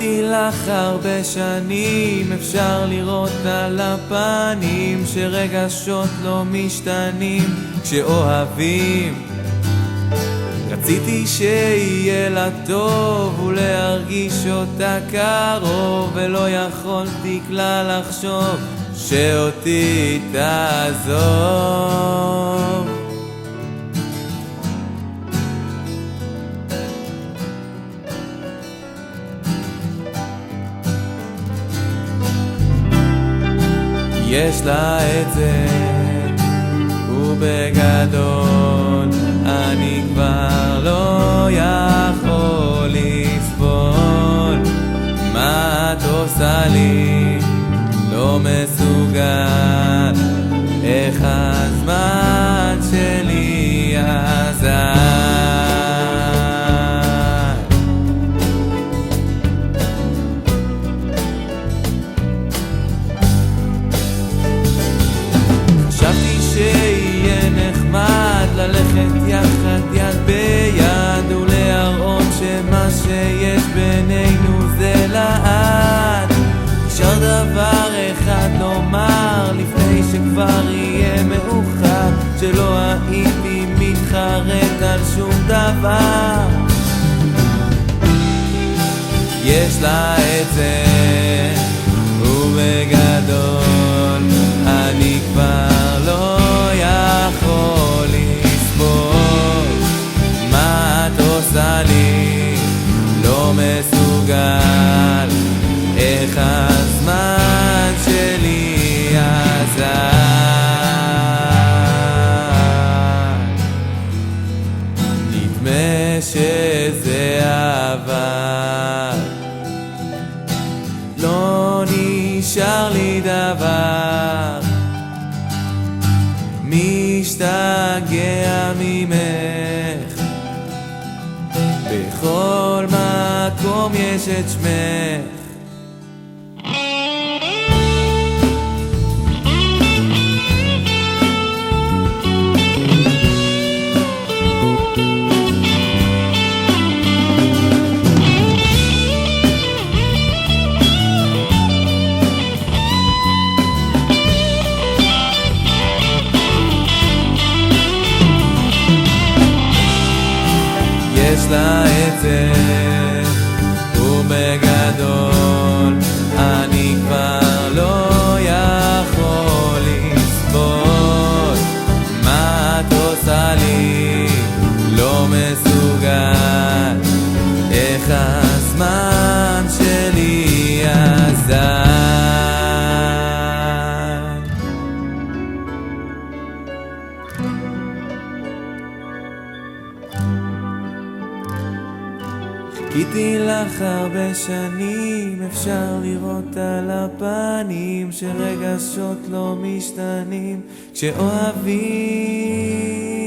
חיכיתי לך הרבה שנים, אפשר לראות על הפנים שרגשות לא משתנים כשאוהבים. רציתי שיהיה לה טוב ולהרגיש אותה קרוב, ולא יכולתי כלל לחשוב שאותי תעזוב. יש לה את זה ובגדול אני כבר לא יכול לסבול. מה את עושה לי? לא מסוגל. איך הזמן שלי עזר? חשבתי שיהיה נחמד ללכת יחד יד ביד ולהראות שמה שיש בינינו זה לעד. נשאר דבר אחד לומר לפני שכבר יהיה מאוחר, שלא הייתי מתחרט על שום דבר. יש לה את זה ובגדול אני כבר לא יכול לסבול. מה את עושה לי? לא מסוגל. איך הזמן שלי עזר? נדמה שזה עבר, לא נשאר לי דבר. משתגע ממך, בכל מקום יש את שמך. יש לה את זה ובגדול אני כבר לא יכול לסבול. מה את עושה לי? לא מסוגל. איך הזמן שלי עזר? חיכיתי לך הרבה שנים, אפשר לראות על הפנים שרגשות לא משתנים כשאוהבים.